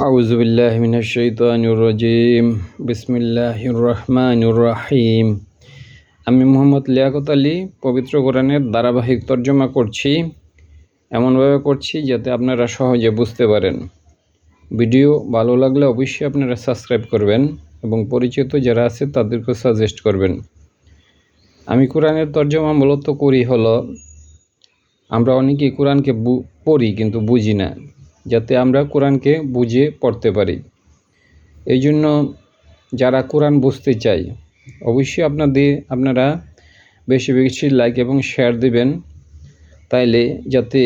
আউযুবিল্লাহি মিনাশ শাইতানির রাজিম। বিসমিল্লাহির রহমানির রহিম। আমি মোহাম্মদ লিয়াকত আলী পবিত্র কোরআনের ধারাবাহিক তর্জমা করছি। এমনভাবে করছি যাতে আপনারা সহজে বুঝতে পারেন। ভিডিও ভালো লাগলে অবশ্যই আপনারা সাবস্ক্রাইব করবেন এবং পরিচিত যারা আছে তাদেরকে সাজেস্ট করবেন। আমি কোরআনের তর্জমা মূলত করি হলো, আমরা অনেকেই কোরআনকে পড়ি কিন্তু বুঝি না, যাতে আমরা কোরআনকে বুঝে পড়তে পারি। এই জন্য যারা কোরআন বুঝতে চাই অবশ্যই আপনারা বেশি বেশি লাইক এবং শেয়ার দিবেন, তাইলে যাতে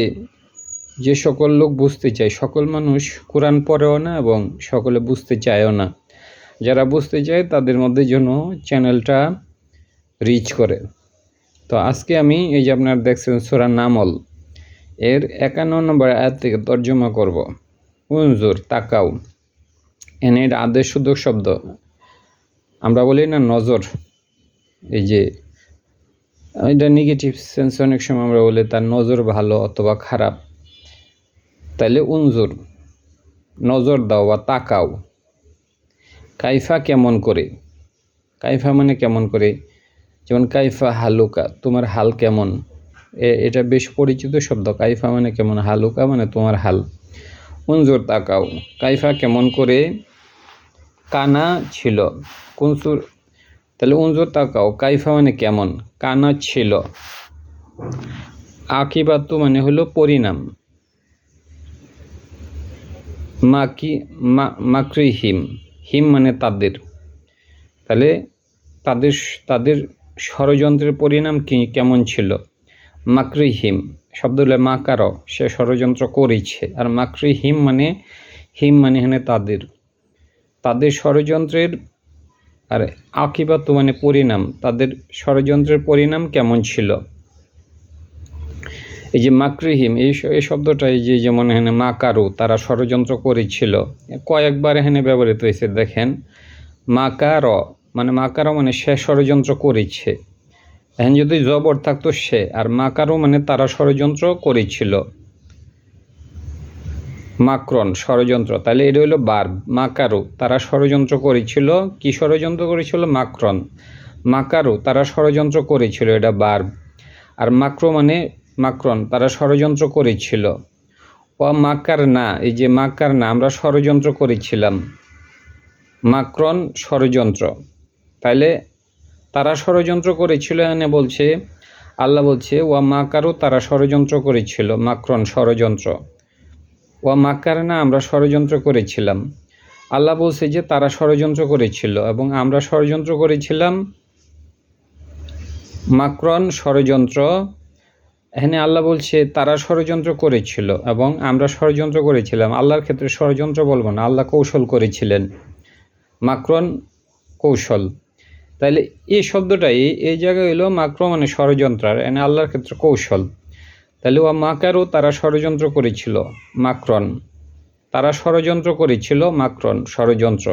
যে সকল লোক বুঝতে চায়, সকল মানুষ কোরআন পড়েও না এবং সকলে বুঝতে চায়ও না, যারা বুঝতে চায় তাদের মধ্যে যেন চ্যানেলটা রিচ করে। তো আজকে আমি এই যে আপনারা দেখছেন সূরা নামল এর 51 নম্বর আয়াত থেকে তর্জমা করব। উনজুর, তাকাও। এর আদেশবোধক শব্দ, আমরা বলি না নজর, এই যে এটা নেগেটিভ সেন্স, অনেক সময় আমরা বলি তার নজর ভালো অথবা খারাপ। তাইলে উনজুর, নজর দাও বা তাকাও। কাইফা, কেমন করে। কাইফা মানে কেমন করে, যেমন কাইফা হালুকা, তোমার হাল কেমন। এটা বেশ পরিচিত শব্দ। কাইফা মানে কেমন, হালুকা মানে তোমার হাল। উনজুর, তাকাও। কাইফা কেমন করে, কানা ছিল। কুনসুর, তাহলে উনজুর তাকাও, কাইফা মানে কেমন, কানা ছিল। আকিবাতু মানে হলো পরিণাম। মাকরিহিম, হিম মানে তাদের, তাহলে তাদের ষড়যন্ত্রের পরিণাম কেমন ছিল। মাকরিহিম শব্দ হলো মাকার, সে ষড়যন্ত্র করেছে। আর মাকরিহিম মানে হিম মানে এখানে তাদের ষড়যন্ত্রের। আর আকিবাত মানে পরিণাম, তাদের ষড়যন্ত্রের পরিণাম কেমন ছিল। এই যে মাকরিহিম এই শব্দটা, এই যে যেমন এখানে মাকারু, তারা ষড়যন্ত্র করেছিল, কয়েকবার এখানে ব্যবহৃত হয়েছে। দেখেন, মাকার মানে সে ষড়যন্ত্র করেছে। এখন যদি জবর থাকতো সে, আর মাকারু মানে তারা ষড়যন্ত্র করেছিল। মাকরন ষড়যন্ত্র, তাহলে এটা হলো বার্ব। মাকারু তারা ষড়যন্ত্র করেছিল। কি ষড়যন্ত্র করেছিল? মাকরন। মাকারু তারা ষড়যন্ত্র করেছিল, এটা বার্ব। আর মাকরন তারা ষড়যন্ত্র করেছিল। ও মাকার না, এই যে মাকার না, আমরা ষড়যন্ত্র করেছিলাম। মাকরন ষড়যন্ত্র, তাইলে তারা ষড়যন্ত্র করেছিল। এখানে বলছে, আল্লাহ বলছে ওয়া মাকারু, তারা ষড়যন্ত্র করেছিল। মাকরন ষড়যন্ত্র। ওয়া মাকার না, আমরা ষড়যন্ত্র করেছিলাম। আল্লাহ বলছে যে তারা ষড়যন্ত্র করেছিল এবং আমরা ষড়যন্ত্র করেছিলাম। মাকরন ষড়যন্ত্র। এখানে আল্লাহ বলছে তারা ষড়যন্ত্র করেছিল এবং আমরা ষড়যন্ত্র করেছিলাম। আল্লাহর ক্ষেত্রে ষড়যন্ত্র বলবো না, আল্লাহ কৌশল করেছিলেন। মাকরন কৌশল, তাইলে এই শব্দটাই এই জায়গায় হলো মাকর মানে ষড়যন্ত্র, আর এখানে আল্লাহর ক্ষেত্রে কৌশল। তাহলে ওয়া মাকারও, তারা ষড়যন্ত্র করেছিল। মাকরন, তারা ষড়যন্ত্র করেছিল। মাকরন ষড়যন্ত্র।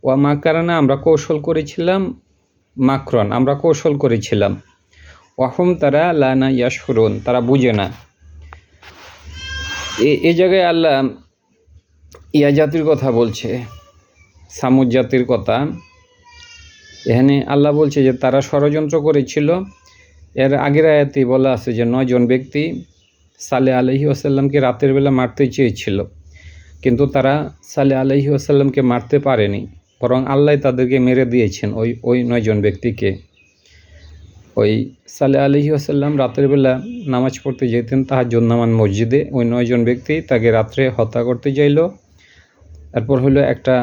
ওয়া মাকারানা, আমরা কৌশল করেছিলাম। মাকরন, আমরা কৌশল করেছিলাম। ওয়াহুম, তারা লানা ইয়াশকুরুন, তারা বুঝে না। এই জায়গায় আল্লাহ ইয়া জাতির কথা বলছে, সামুদ জাতির কথা। এখানে আল্লাহ বলছে যে তারা ষড়যন্ত্র করেছিল। এর আগের আয়াতে বলা আছে যে 9 জন ব্যক্তি সালেহ আলাইহি ওয়াসাল্লামকে রাতের বেলা মারতে চেয়েছিল, কিন্তু তারা সালেহ আলাইহি ওয়াসাল্লামকে মারতে পারেনি, বরং আল্লাহ তাদেরকে মেরে দিয়েছেন। ওই 9 জন ব্যক্তিকে। ওই সালেহ আলাইহি ওয়াসাল্লাম রাতের বেলা নামাজ পড়তে যেতেন তাহাজ্জুদ নামাজ মসজিদে। ওই 9 জন ব্যক্তি তাকে রাত্রে হত্যা করতে চাইল। তারপর হলো একটা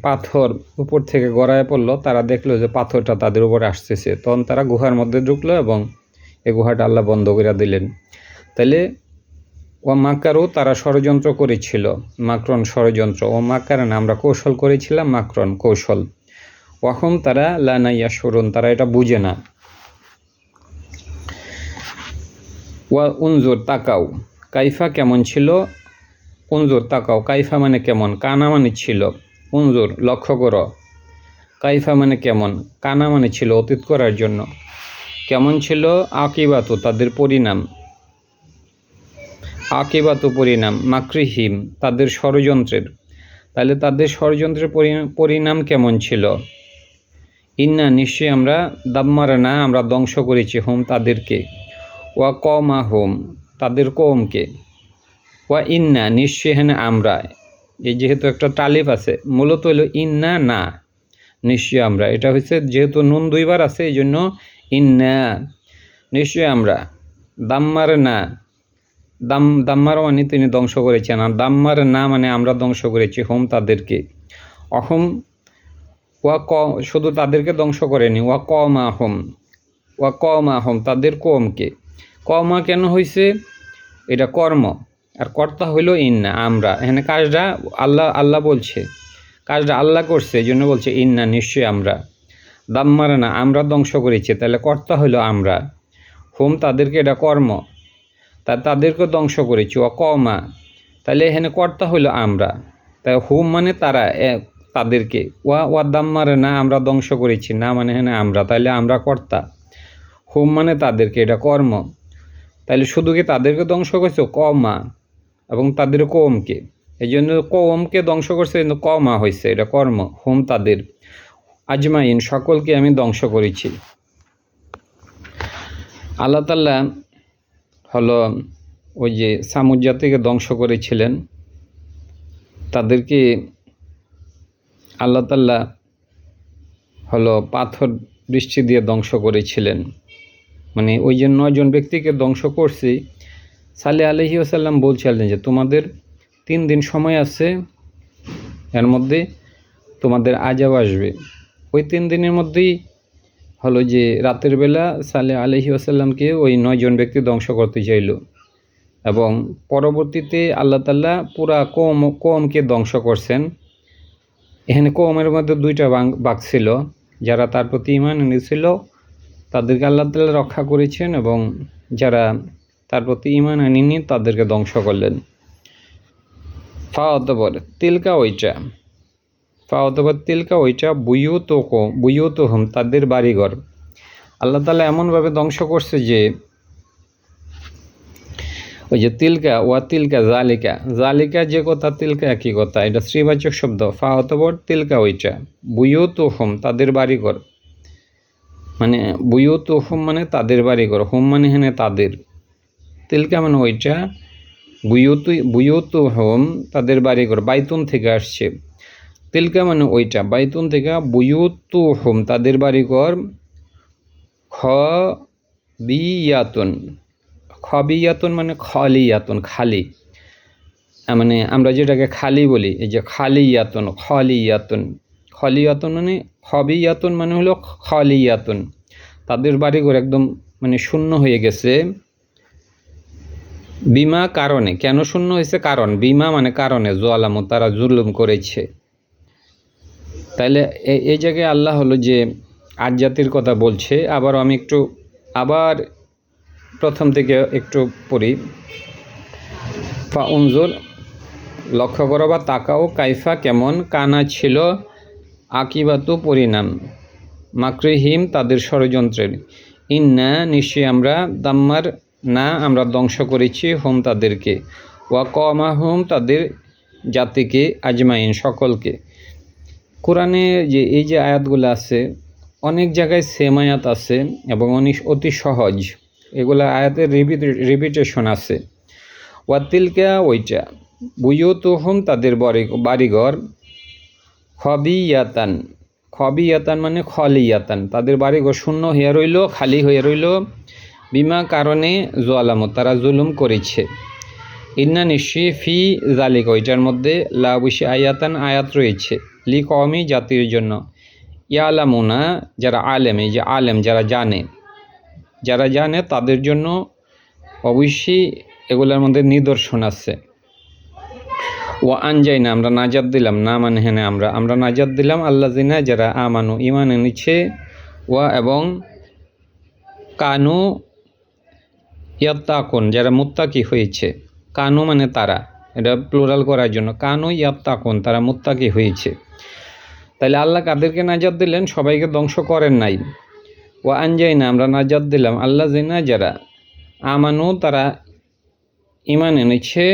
পাথর উপর থেকে গড়ায় পড়লো। তারা দেখলো যে পাথরটা তাদের উপরে আসতেছে, তখন তারা গুহার মধ্যে ঢুকলো এবং এই গুহাটা আল্লাহ বন্ধ করে দিলেন। তাহলে ও মাকারও, তারা ষড়যন্ত্র করেছিল। মাকরন ষড়যন্ত্র। ও মাকারান, আমরা কৌশল করেছিলাম। মাকরন কৌশল। ওয়াহুম, তারা লানা ইয়াশকুরুন, তারা এটা বুঝে না। ওয়া উনজুর, তাকাও। কাইফা কেমন ছিল। উনজুর তাকাও, কাইফা মানে কেমন, কানা মানে ছিল। উনজুর লক্ষ্য করো, কাইফা মানে কেমন, কানা মানে ছিল অতীত করার জন্য। কেমন ছিল। আকিবাতু, তাদের পরিণাম। আকিবাতু পরিণাম। মাকরিহিম, তাদের ষড়যন্ত্রের। তাহলে তাদের ষড়যন্ত্রের পরিণাম কেমন ছিল? ইন্না নিশ্চয়ই আমরা দাম্মারনা আমরা ধ্বংস করেছি হুম তাদেরকে, ওয়া কমা হুম তাদের কওমকে, ওয়া ইন্না নিশ্চয়ই হ্যাঁ আমরা, এই যেহেতু একটা তালিফ আছে মূলত হলো ইন্না না নিশ্চয়ই আমরা, এটা হচ্ছে যেহেতু নুন দুইবার আছে এই জন্য ইন্না নিশ্চয়ই আমরা, দাম্মার না দাম্মার মানে তিনি ধ্বংস করেছেন, আর দাম্মার না মানে আমরা ধ্বংস করেছি হুম তাদেরকে, অহম ওয়া ক শুধু তাদেরকে ধ্বংস করেনি, ওয়া কমা হোম তাদের কমকে, কমা কেন হয়েছে? এটা কর্ম আর কর্তা হইল ইন্না আমরা, এখানে কাজটা আল্লাহ বলছে, কাজটা আল্লাহ করছে এই জন্য বলছে ইন্না নিশ্চয়ই আমরা, দাম্মার না আমরা ধ্বংস করেছি, তাহলে কর্তা হইল আমরা, হুম তাদেরকে এটা কর্ম, তাদেরকে ধ্বংস করেছি, ও কমা তাহলে এখানে কর্তা হইল আমরা, তাই হুম মানে তারা তাদেরকে, ওয়া দাম্মার না আমরা ধ্বংস করেছি, না মানে এখানে আমরা, তাহলে আমরা কর্তা, হুম মানে তাদেরকে এটা কর্ম, তাহলে শুধু কি তাদেরকে ধ্বংস করছে? কমা এবং তাদের কওমকে, এই জন্য কওমকে ধ্বংস করছে কিন্তু কমা হয়েছে, এটা কর্ম, হুম তাদের, আজমাইন সকলকে আমি ধ্বংস করেছি। আল্লাহ তাআলা হলো ওই যে সামুদ জাতিকে ধ্বংস করেছিলেন, তাদেরকে আল্লাহ তাআলা হলো পাথর বৃষ্টি দিয়ে ধ্বংস করেছিলেন, মানে ওই যে 9 জন ব্যক্তিকে ধ্বংস করছি। সালেহ আলাইহি ওয়াসাল্লাম বলছিলেন যে তোমাদের 3 দিন সময় আছে, এর মধ্যে তোমাদের আযাব আসবে। ওই 3 দিনের মধ্যেই হলো যে রাতের বেলা সালেহ আলাইহি ওয়াসাল্লামকে ওই 9 জন ব্যক্তি ধ্বংস করতে চাইল, এবং পরবর্তীতে আল্লাহ তাআলা পুরা কওমকে ধ্বংস করছেন। এখানে কওমের মধ্যে 2টা ভাগ ছিল, যারা তার প্রতি ঈমান এনেছিল তাদেরকে আল্লাহ তাআলা রক্ষা করেছেন, এবং যারা তার প্রতি ঈমান আনেনি তাদেরকে ধ্বংস করলেন। ফাওয়াতবর তিলকা ওইটা বুয়ুতুহুম তাদের বাড়িঘর, আল্লাহ তাআলা এমনভাবে ধ্বংস করছে যে ওই যে তিলকা জালিকা যে কথা, তিলকা একই কথা, এটা শ্রীবাচক শব্দ। ফাওয়াতবর তিলকা ওইটা, বুয়ুতুহুম তাদের বাড়িঘর, মানে বুয়ুতুহুম মানে তাদের বাড়িঘর, হুম মানে হেনে তাদের, তিলকা মানে ওইটা, বুয়ুতুহুম তাদের বাড়িঘর, বাইতুন থেকে আসছে, তিলকা মানে ওইটা, বাইতুন থেকে, বুয়ুতুহুম তাদের বাড়িঘর, খবিয়াতুন মানে খলিয়াতুন খালি, মানে আমরা যেটাকে খালি বলি, এই যে খলিয়াতুন মানে খবিয়াতুন মানে হলো খলিয়াতুন, তাদের বাড়িঘর একদম মানে শূন্য হয়ে গেছে। বিমা কারণে, কেন শূন্য হয়েছে? কারণ, বিমা মানে কারণে, জলামু তারা জুলুম করেছে। তাইলে এই জায়গায় আল্লাহ হলো যে আজ জাতির কথা বলছে। আবার প্রথম থেকে একটু পড়ি। ফাউনজুর লক্ষ্য করো বা তাকাও, কাইফা কেমন, কানা ছিল, আকিবাতু পরিণাম, মাকরিহিম তাদের ষড়যন্ত্রের, ইন্না নিশ্চয়ই আমরা, দাম্মার না আমরা ধ্বংস করেছি হুম তাদেরকে, ওয়া কমাহুম তাদের জাতিকে, আজমাইন সকলকে। কোরআনে যে এই যে আয়াতগুলো আছে অনেক জায়গায় সেম আয়াত আছে এবং অতি সহজ, এগুলো আয়াতের রিপিটেশন আছে। ওয়াতিলকা ওইটা, বুয়ুতুহুম তাদের বাড়িঘর, খবিয়াতান মানে খলিয়াতান তাদের বাড়িঘর শূন্য হয়ে রইল, খালি হয়ে রইল, বিমা কারণে জলামু তারা জুলুম করেছে। ইন্না নিশ্চয়ই ফি জালিক ওইটার মধ্যে লাবুশি আয়াতান আয়াত রয়েছে, লি কওমি জাতির জন্য, ইয়ালামুনা যারা আলেম, এই যে আলেম যারা জানে তাদের জন্য অবশ্যই এগুলোর মধ্যে নিদর্শন আছে। ওয়া আনজাইনা আমরা নাজাত দিলাম, না মানে হ্যাঁ আমরা নাজাত দিলাম, আল্লাযিনা যারা আমানু ঈমান এনেছে, ওয়া এবং কানু ইয়াত্তাকুন যারা মুত্তাকি হয়েছে, কানু মানে তারা, এটা প্লুরাল করার জন্য, কানু ইয়াত্তাকুন তারা মুত্তাকি হয়েছে। তাহলে আল্লাহ কাদেরকে নাজাত দিলেন? সবাইকে ধ্বংস করেন নাই। ওয়া আনজাইনা আমরা নাজাত দিলাম, আল্লাযিনা যারা আমানু তারা ঈমান এনেছে,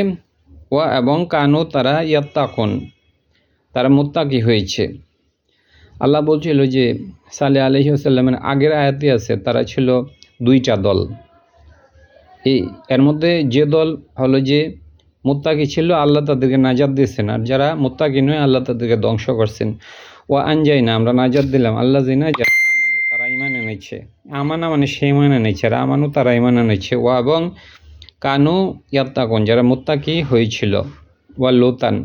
ওয়া এবং কানু তারা ইয়াত্তাকুন তারা মুত্তাকি হয়েছে। আল্লাহ বলছিল যে সালেহ আলাইহি ওয়াসাল্লামের আগের আয়াতে আছে তারা ছিল দুইটা দল। এর মধ্যে যে দল হলো যে মুত্তাকি ছিল, আল্লাহ তাদেরকে নাজাত দিয়েছেন, আর যারা মুত্তাকি নয় আল্লাহ তাদেরকে ধ্বংস করছেন। ও আনজাই না, আমরা নাজাত দিলাম আল্লাহ জিনা যারা আমানু, তারা ইমান এনেছে। আমানা মানে সে ইমান এনেছে, আর আমানু তারা ইমান এনেছে। ও এবং কানু ইয়াত্তাকুন, যারা মুত্তাকি হয়েছিল। ওয়া লুতান,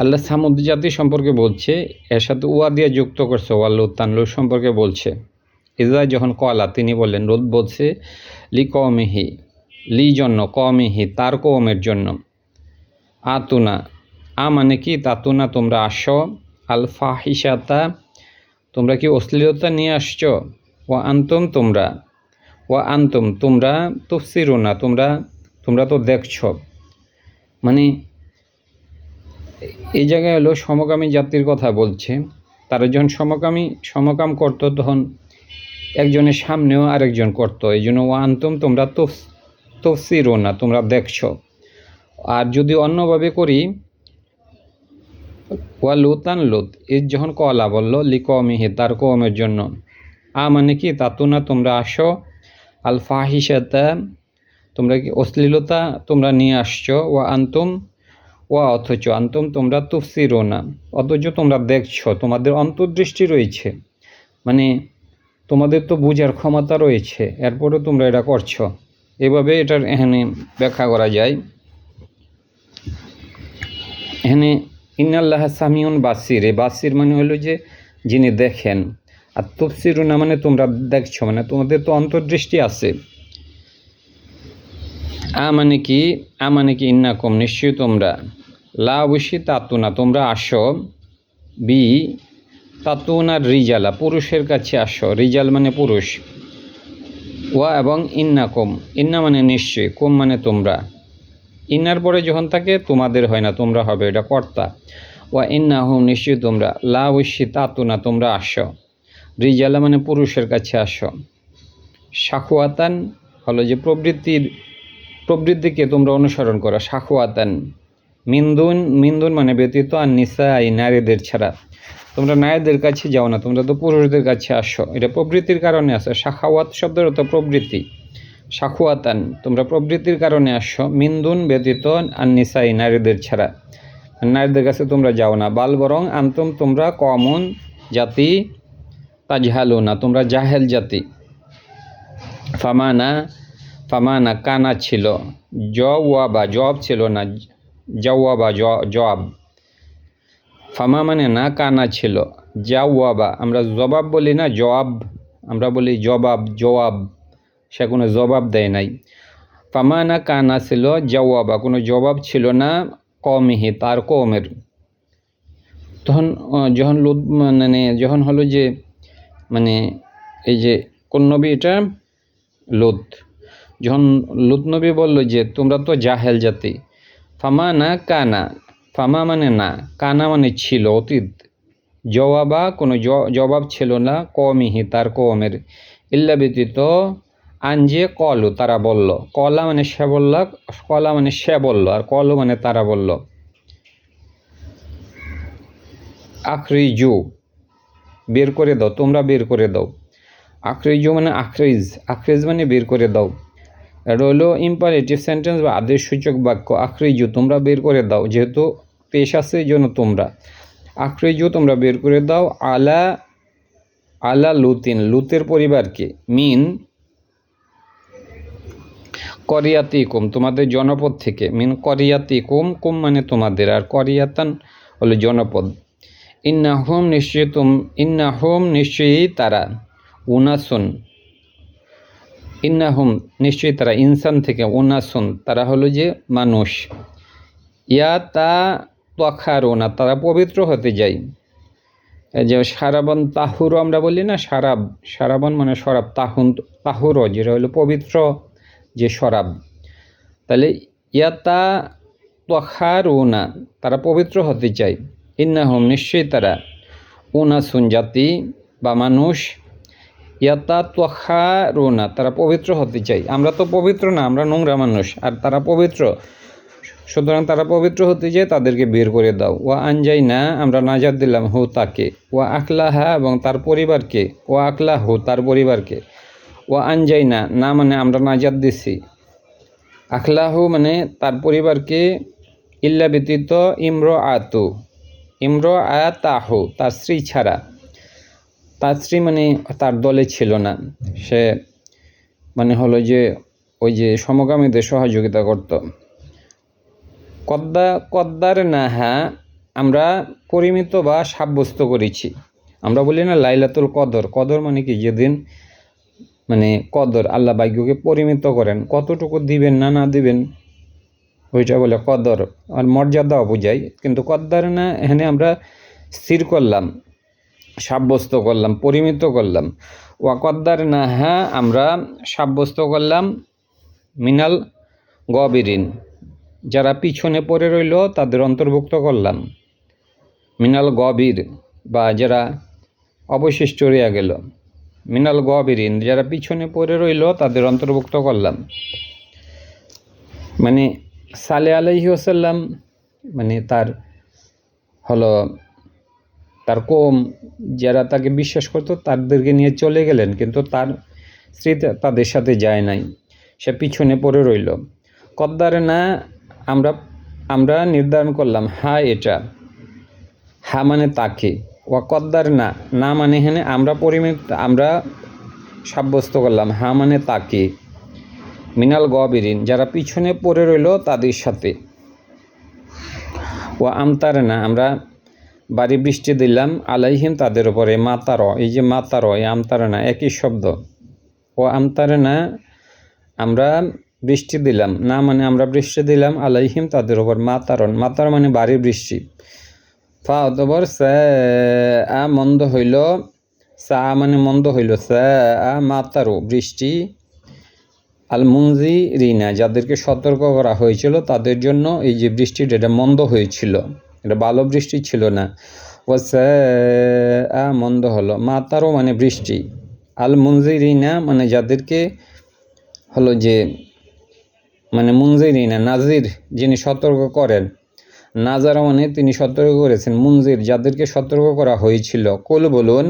আল্লাহ সামুদ জাতি সম্পর্কে বলছে, এর সাথে ওয়া দিয়ে যুক্ত করছে। ওয়া লুতান, লুত সম্পর্কে বলছে। ইজা যখন কলা, তিনি বললেন, লুত বলছে লি কওমিহি, লি জন্য, কওমিহি তার কওমের জন্য। আতুনা, মানে কি, তাতুনা তোমরা আসো, আল ফাহিশাতা তোমরা কি অশ্লীলতা নিয়ে আসছো। ওয়া আনতুম তোমরা, ওয়া আনতুম তোমরা, তুফসিরুনা তোমরা তো দেখছো। মানে এই জায়গায় হলো সমকামী জাতির কথা বলছে। তারা যখন সমকাম করতো তখন একজনের সামনেও আরেকজন করতো, এই জন্য ওয়া আনতুম তোমরা তুফসিরুনা তোমরা দেখছো। আর যদি অন্যভাবে করি, ওয়া লুতান লুত, এই যখন কলা বললো লি কওমিহি তার কওমের জন্য। মানে কি, তাতুনা তোমরা আসো, আল ফাহিশাতা তোমরা কি অশ্লীলতা তোমরা নিয়ে আসছো। ওয়া আনতুম, ওয়া অথচ, আনতুম তোমরা, তুফসিরুনা অথচ তোমরা দেখছো, তোমাদের অন্তর্দৃষ্টি রয়েছে, মানে তোমাদের তো বুঝার ক্ষমতা রয়েছে, এরপরেও তোমরা এটা করছো। এভাবে এটার এখানে ব্যাখ্যা করা যায়। এখানে ইন্নাল্লাহ সামিউন বাসির, এই বাসির মানে হলো যে যিনি দেখেন, আর তুফসিরুনা মানে তোমরা দেখছো, মানে তোমাদের তো অন্তর্দৃষ্টি আছে। মানে কি ইন্নাকুম নিশ্চয়ই তোমরা, লা অবশ্যই, তাতুনা তোমরা আসো, বি তাতুনার রিজালা পুরুষের কাছে আসো, রিজাল মানে পুরুষ। ওয়া এবং ইন্নাকুম, ইন্না মানে নিশ্চয়ই, কুম মানে তোমরা। ইন্নার পরে যখন থাকে তোমাদের হয় না, তোমরা হবে, এটা কর্তা। ওয়া ইন্নাহুম নিশ্চয়ই তোমরা, লা অবশ্যই, তাতুনা তোমরা আসো, রিজালা মানে পুরুষের কাছে আসো। শাখওয়াতান হলো যে প্রবৃত্তিকে তোমরা অনুসরণ করো, শাখওয়াতান। মিন্দুন মানে ব্যতীত, আর নিসা এই নারীদের ছাড়া, তোমরা নারীদের কাছে যাও না, তোমরা তো পুরুষদের কাছে আসো, এটা প্রবৃত্তির কারণে আসো। শাখাওয়াত শব্দের অর্থ প্রবৃত্তি, শাখওয়াতান তোমরা প্রবৃত্তির কারণে আসো, মিন্দুন ব্যতীত, আর নিসা এই নারীদের ছাড়া, নারীদের কাছে তোমরা যাও না। বাল বরং, আনতুম তোমরা, কমন জাতি, তাজহালুনা তোমরা জাহেল জাতি। ফামানা কানা ছিল, জওয়াবা জবাব ছিল না, জওয়াবা জবাব। ফামা মানে না, কানা ছিল, জাওয়াবা আমরা জবাব বলি না, জবাব আমরা বলি, জবাব সে কোনো জবাব দেয় নাই। ফামানা কানা ছিল, জাওয়াবা কোনো জবাব ছিল না, কওমিহি তার কওমের। তখন যখন লুত মানে যখন হলো যে মানে এই যে কোন নবী, এটা লুত, যখন লুত নবী বলল যে তোমরা তো জাহেল জাতি। ফামা না কানা, ফামা মানে না, কানা মানে ছিল অতীত, জওয়াবা কোনো জবাব ছিল না, কওমিহি তার কওমের, ইল্লা ব্যতীত, আনজে কলু তারা বলল, কলা মানে সে বলল, কলা মানে সে বলল, আর কলু মানে তারা বলল। আখরিজু বের করে দাও, তোমরা বের করে দাও। আখরিজু মানে আখরিজ মানে বের করে দাও। এটা হলো ইম্পারেটিভ সেন্টেন্স বা আদেশসূচক বাক্য। আখরিজু তোমরা বের করে দাও, যেহেতু পেশ আছে এই জন্য তোমরা। আখরিজু তোমরা বের করে দাও, আলা লুতিন লুতের পরিবারকে, মিন করিয়াতিকুম তোমাদের জনপদ থেকে, মিন করিয়াতিকুম, কুম মানে তোমাদের, আর করিয়াতান হলো জনপদ। ইন্নাহুম নিশ্চয়ই তারা, উনাসুন ইন্নাহুম নিশ্চয়ই তারা, ইনসান থেকে, উনাসুন তারা হলো যে মানুষ। তাখারুনা তারা পবিত্র হতে যায়। যে সারাবন তাহুরো আমরা বলি না, সারাবন মানে শরাব, তাহুরো যেটা হলো পবিত্র যে শরাব। তাহলে তাখারুনা তারা পবিত্র হতে চায়। ইন্নাহুম নিশ্চয়ই তারা, উনাসুন জাতি বা মানুষ, তাখারুনা তারা পবিত্র হতে চায়। আমরা তো পবিত্র না, আমরা নোংরা মানুষ, আর তারা পবিত্র, সুতরাং তারা পবিত্র হতে যায়, তাদেরকে বের করে দাও। ওয়া আনজাইনা, আমরা নাজাত দিলাম, হু তাকে, ওয়া আকলাহা, এবং তার পরিবারকে, ওয়া আকলাহু, তার পরিবারকে, ওয়া আনজাইনা, না মানে আমরা নাজাত দিছি, আখলাহু মানে তার পরিবারকে, ইল্লা ব্যতীত ইমর আতাহু, তার স্ত্রী ছাড়া। তার স্ত্রী মানে তার দলে ছিল না, সে মানে হলো যে ওই যে সমকামীদের সহযোগিতা করত। কদ্দার নাহা, আমরা পরিমিত বা সাব্যস্ত করেছি। আমরা বলি না লাইলাতুল কদর, কদর মানে কি, যেদিন মানে কদর, আল্লাহ ভাগ্যকে পরিমিত করেন, কতটুকু দিবেন না দিবেন ওইটা বলে কদর, আর মর্যাদাও বোঝাই। কিন্তু কদ্দার না এখানে আমরা স্থির করলাম, সাব্যস্ত করলাম, পরিমিত করলাম। ওয়া কদ্দার না, হ্যাঁ আমরা সাব্যস্ত করলাম, মিনাল গবিরিন, যারা পিছনে পড়ে রইল তাদের অন্তর্ভুক্ত করলাম। মিনাল গবির, বা যারা অবশিষ্ট রইয়া গেল, মিনাল গবিরিন, যারা পিছনে পড়ে রইল তাদের অন্তর্ভুক্ত করলাম। মানে সালে আলাইহি ওয়াসাল্লাম মানে তার হলো তার কওম যারা তাকে বিশ্বাস করতো তাদেরকে নিয়ে চলে গেলেন, কিন্তু তার স্ত্রী তাদের সাথে যায় নাই, সে পিছনে পড়ে রইল। কদ্দারে না, আমরা নির্ধারণ করলাম, হা এটা, হা মানে তাকে, ওয়া কদ্দার না, না মানে এখানে আমরা সাব্যস্ত করলাম, হা মানে তাকে, মিনাল গবিরিন, যারা পিছনে পড়ে রইল তাদের সাথে। ও আমতার না, আমরা বাড়ি বৃষ্টি দিলাম, আলাইহিম, তাদের উপরে, মাতার, এই যে মাতার, এই আমতার না একই শব্দ। ও আমতার না, আমরা বৃষ্টি দিলাম, না মানে আমরা বৃষ্টি দিলাম, আলাইহিম, তাদের উপর, মাতার মানে বাড়ি বৃষ্টি। ফা অতবর সা মন্দ হইল, সা মানে মন্দ হইল, সা মাতারও বৃষ্টি, আল মুনজি রিনা, যাদেরকে সতর্ক করা হয়েছিল তাদের জন্য এই যে বৃষ্টিটা, এটা মন্দ হয়েছিল, এটা ভালো বৃষ্টি ছিল না। ও মন্দ হলো, মাতারও মানে বৃষ্টি, আল মুনজি রিনা মানে যাদেরকে হলো যে মানে মুনজি রিনা, নাজির যিনি সতর্ক করেন, নাজারা মানে তিনি সতর্ক করেছেন, মুনজির যাদেরকে সতর্ক করা হয়েছিল। কুল বলুন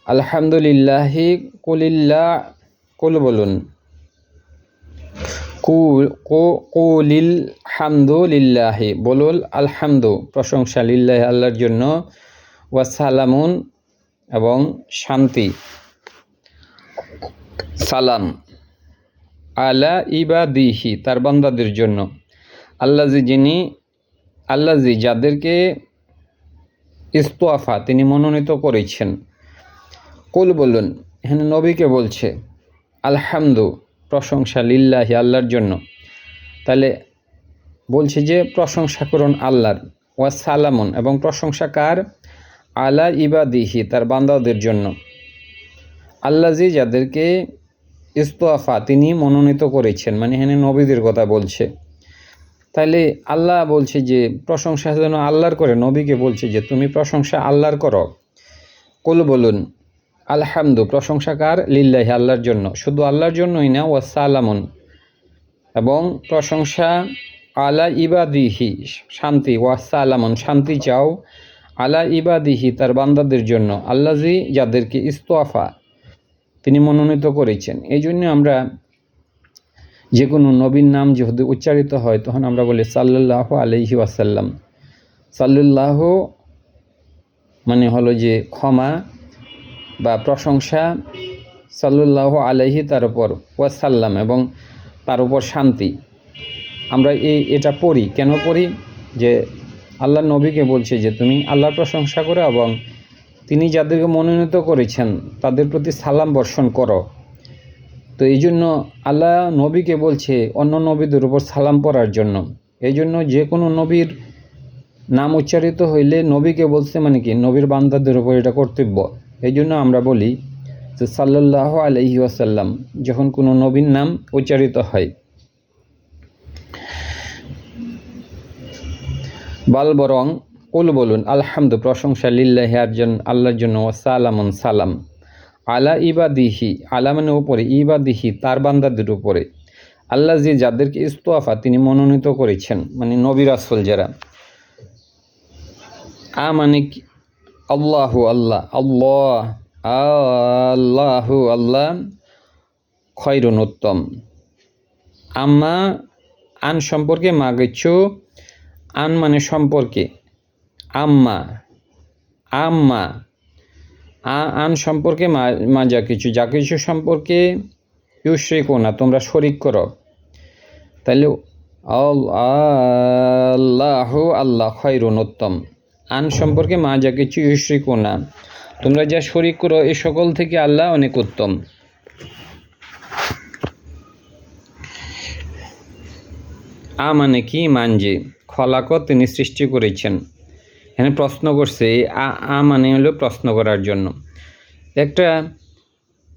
আলহামদুলিল্লাহি, কুল বলুন কুলিল হামদুলিল্লাহি, বলুল আলহামদু, প্রশংসা, লিল্লাহি, আল্লাহর জন্য, ওয়াসালামুন, এবং শান্তি, সালাম, আলা ইবাদিহি, তার বান্দাদের জন্য, আল্লাজি যাদেরকে, ইস্তফা তিনি মনোনীত করেছেন। কুল বলুন, এখানে নবীকে বলছে, আলহামদু প্রশংসা, লিল্লাহি, আল্লাহর জন্য, তাহলে বলছে যে প্রশংসা করুন আল্লাহর, ওয়াসালামুন, এবং প্রশংসা কার, আলা ইবাদিহি, তার বান্দাদের জন্য, আল্লাজি যাদেরকে, ইস্তফা তিনি মনোনীত করেছেন, মানে এখানে নবীদের কথা বলছে। তাহলে আল্লাহ বলছে যে প্রশংসা যেন আল্লাহর করে, নবীকে বলছে যে তুমি প্রশংসা আল্লাহর করো। কুল বলুন আলহামদু, প্রশংসা কার, লিল্লাহি, আল্লাহর জন্য, শুধু আল্লাহর জন্যই না, ওয়াসালামুন, এবং প্রশংসা, আলা ইবাদিহি, শান্তি, ওয়াসালামুন, শান্তি চাও, আলা ইবাদিহি, তার বান্দাদের জন্য, আল্লাজি যাদেরকে, ইস্তফা তিনি মনোনীত করেছেন। এই জন্য আমরা যে কোনো নবীর নাম যদি উচ্চারিত হয় তখন আমরা বলি সাল্লাল্লাহু আলাইহি ওয়াসাল্লাম। সাল্লাল্লাহু মানে হলো যে ক্ষমা বা প্রশংসা, সাল্লাল্লাহু আলাইহি তার উপর, ওয়াসাল্লাম এবং তার উপর শান্তি। আমরা এটা পড়ি, কেন পড়ি, যে আল্লাহ নবীকে বলছে যে তুমি আল্লাহর প্রশংসা করো এবং তিনি যাদেরকে মনোনীত করেছেন তাদের প্রতি সালাম বর্ষণ করো। তো এই জন্য আল্লাহ নবীকে বলছে অন্য নবীদের উপর সালাম পড়ার জন্য। এই জন্য যে কোনো নবীর নাম উচ্চারিত হইলে নবীকে বলছে মানে কি, নবীর বান্দাদের উপর এটা কর্তব্য। এই জন্য আমরা বলি যে সাল্লাল্লাহু আলাইহি ওয়াসাল্লাম যখন কোনো নবীর নাম উচ্চারিত হয়। বরং কুল বলুন আলহামদু, প্রশংসা, লিল্লাহি, আল্লাহর জন্য, ওয়াসালামুন, সালাম, আলা ইবাদিহি, আলা মানে উপরে, ইবাদিহি তার বান্দাদের উপরে, আল্লাহ জি যাদেরকে ইস্তফা তিনি মনোনীত করেছেন, মানে নবী রাসূল যারা। মানে কি? আল্লাহু আল্লাহ, আল্লাহ আল্লাহু আল্লাহ, খয়রুন উত্তম। আম্মা আন সম্পর্কে মা গেছো, আন মানে সম্পর্কে, আম্মা আম্মা আন সম্পর্কে মা যা কিছু সম্পর্কে ইউশরিকুনা তোমরা শরিক করো। তাহলে আল্লাহু আল্লাহ খয়রুন উত্তম। আন সম্পর্কে মা যা কিছু ইউশরিকুনা তোমরা যা শরিক করো এই সকল থেকে আল্লাহ অনেক উত্তম। মানে কি? মানজি খলাক তিনি সৃষ্টি করেছেন। এখানে প্রশ্ন করছে, মানে হলো প্রশ্ন করার জন্য। একটা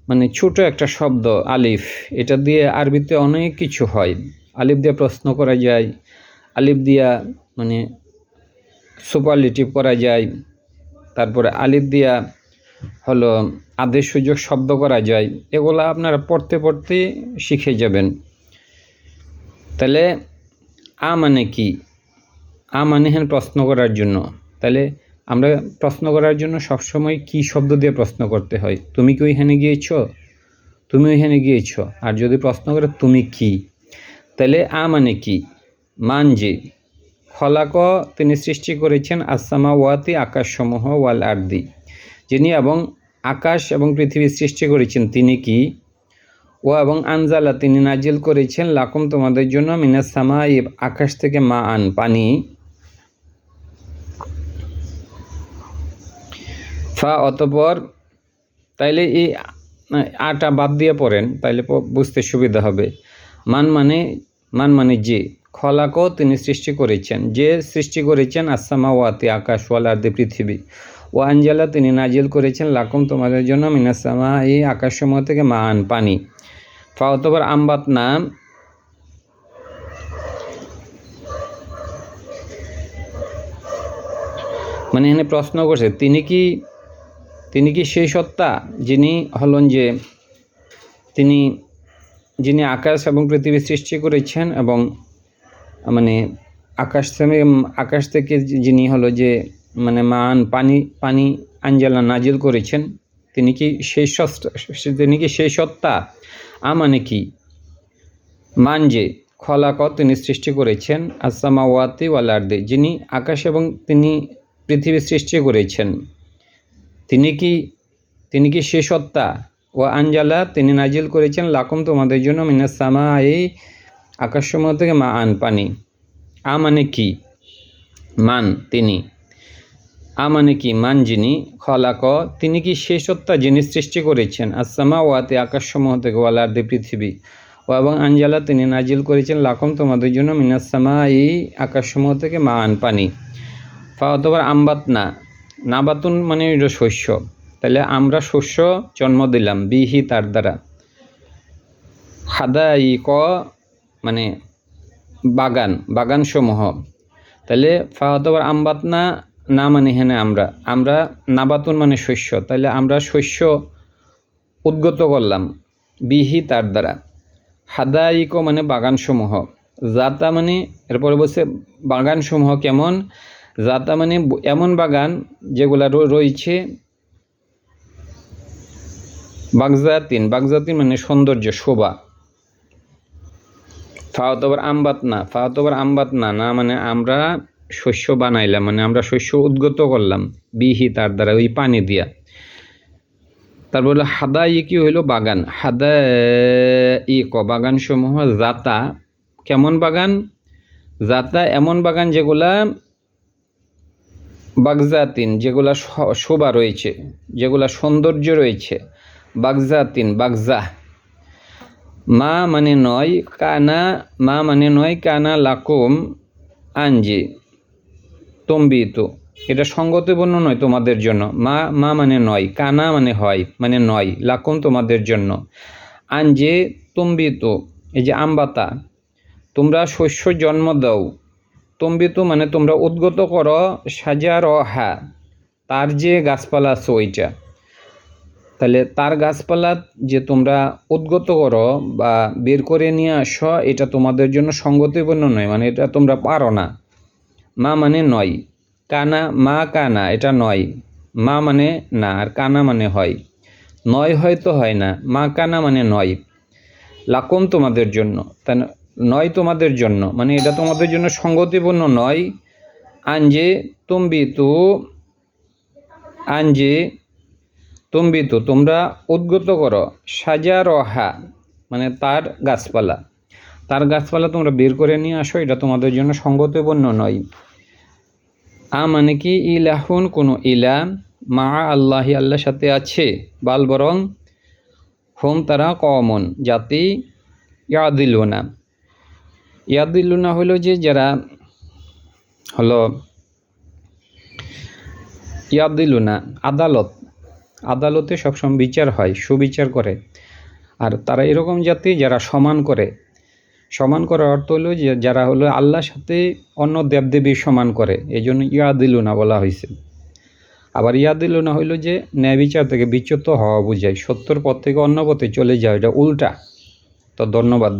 মানে ছোট একটা শব্দ আলিফ, এটা দিয়ে আরবিতে অনেক কিছু হয়। আলিফ দিয়ে প্রশ্ন করা যায়, আলিফ দিয়া মানে সুপারলেটিভ করা যায়, তারপরে আলিফ দিয়া হলো আদেশ সূচক শব্দ করা যায়। এগুলা আপনারা পড়তে পড়তে শিখে যাবেন। তাহলে মানে কি? মানে হ্যাঁ প্রশ্ন করার জন্য। তাহলে আমরা প্রশ্ন করার জন্য সবসময় কি শব্দ দিয়ে প্রশ্ন করতে হয়? তুমি কি ওইখানে গিয়েছ? তুমি ওইখানে গিয়েছ। আর যদি প্রশ্ন করে তুমি কি, তাহলে মানে কি? মান যে খলাক তিনি সৃষ্টি করেছেন আসসামাওয়াতি আকাশসমূহ ওয়াল আরদি, যিনি এবং আকাশ এবং পৃথিবী সৃষ্টি করেছেন তিনি কি? ও এবং আনজালা তিনি নাজিল করেছেন লাকুম তোমাদের জন্য মিনাস সামাই আকাশ থেকে মা আন পানি। ফা অতপর, তাইলে এই আটা বাদ দিয়ে পড়েন, তাইলে বুঝতে সুবিধা হবে। মান মানে যে খলাক তিনি সৃষ্টি করেছেন, যে সৃষ্টি করেছেন আসসামাওয়াতি আকাশ ওয়াল আরদি পৃথিবী। ও আনজালা তিনি নাজিল করেছেন লাকুম তোমাদের জন্য মিনাস সামাই আকাশসমূহ থেকে মা আন পানি। ফা অতপর আমবাত নাম, মানে এখানে প্রশ্ন করছে তিনি কি সেই সত্তা যিনি হলেন যে যিনি আকাশ এবং পৃথিবী সৃষ্টি করেছেন এবং মানে আকাশ থেকে যিনি হলো যে মানে মান পানি আঞ্জালা নাজিল করেছেন, তিনি কি সেই সত্তা? মানে কি? মান যে খলাক তিনি সৃষ্টি করেছেন আসসামাওয়াতি ওয়াল আরদি, যিনি আকাশ এবং তিনি পৃথিবী সৃষ্টি করেছেন, তিনি কি সে সত্তা? ও আনজালা তিনি নাজিল করেছেন লাকুম তোমাদের জন্য মিনাস সামাই আকাশসমূহ থেকে মা আন পানি। মানে কি? মান তিনি। মানে কি? মান যিনি খলাক তিনি কি সে সত্তা যিনি সৃষ্টি করেছেন আসসামাওয়াতি আকাশসমূহ থেকে ওয়াল আরদি পৃথিবী। ও এবং আনজালা তিনি নাজিল করেছেন লাকুম তোমাদের জন্য মিনাস সামাই আকাশসমূহ থেকে মা আন পানি। ফা অতবার আমবাত নাবাতুন মানে শস্য। তাহলে আমরা শস্য জন্ম দিলাম বিহি তার দ্বারা। হাদাইক মানে বাগান সমূহ। তাহলে ফা অতবার আমবাত না মানে হেনে আমরা নাবাতুন মানে শস্য। তাহলে আমরা শস্য উদ্গত করলাম বিহি তার দ্বারা। হাদাইক মানে বাগানসমূহ। জাতা মানে এরপরে বলছে বাগানসমূহ কেমন? জাতা মানে এমন বাগান যেগুলা রয়েছে বাগজাতিন মানে সৌন্দর্য, শোভা। ফাওতবর আমবাত না মানে আমরা শস্য বানাইলাম, মানে আমরা শস্য উদ্গত করলাম বিহি তার দ্বারা, ওই পানি দিয়া। তারপর হলো হাদাইকি হইল বাগান, হাদাইক বাগান সমূহ। জাতা কেমন বাগান? জাতা এমন বাগান যেগুলা বাগজাতিন যেগুলা শোভা রয়েছে, যেগুলা সৌন্দর্য রয়েছে। বাগজা মা মানে নয় কানা লাকুম আনজি তম্বিত, এটা সঙ্গতিপূর্ণ নয় তোমাদের জন্য। মা মানে নয়, কানা মানে হয়, মানে নয়, লাকুম তোমাদের জন্য। আনজে তম্বিত এই যে আমবাতা তোমরা শস্য জন্ম দাও। তম্বিত মানে তোমরা উদ্গত করো সাজার তার যে গাছপালা আছে ওইটা। তাহলে তার গাছপালা যে তোমরা উদ্গত করো বা বের করে নিয়ে আসো, এটা তোমাদের জন্য সঙ্গতিপূর্ণ নয়, মানে এটা তোমরা পারো না। মা মানে নয়, কানা মা কানা এটা নয়, মা মানে না আর কানা মানে হয়, নয় হয়তো হয় না, মা কানা মানে নয়, লাকুম তোমাদের জন্য, তাই নয় তোমাদের জন্য মানে এটা তোমাদের জন্য সঙ্গতিপূর্ণ নয়। আঞ্জে তুম্বিতু, আঞ্জে তুম্বিতু তোমরা উদ্গত করো, সাজা রহা মানে তার গাছপালা, তার গাছপালা তোমরা বের করে নিয়ে আসো, এটা তোমাদের জন্য সঙ্গতিপূর্ণ নয়। মানে কি ইলাহুন কোনো ইলা, মা আল্লাহি আল্লাহর সাথে আছে, বাল বরং হোম তারা কমন জাতি, ইয়াদিলুনা, ইয়াদিলুনা হলো যে যারা হলো ইয়াদিলুনা আদালত, আদালতে সবসময় বিচার হয়, সুবিচার করে, আর তারা এরকম জাতি যারা সমান করে। সমান করার অর্থ হলো যে যারা হলো আল্লাহর সাথে অন্য দেবদেবীর সমান করে, এই জন্য ইয়াদিলুনা বলা হয়েছে। আবার ইয়াদিলুনা হইল যে ন্যায় বিচার থেকে বিচ্যুত হওয়া বোঝায়, সত্যর পথ থেকে অন্য পথে চলে যাওয়া, এটা উল্টা। তো ধন্যবাদ।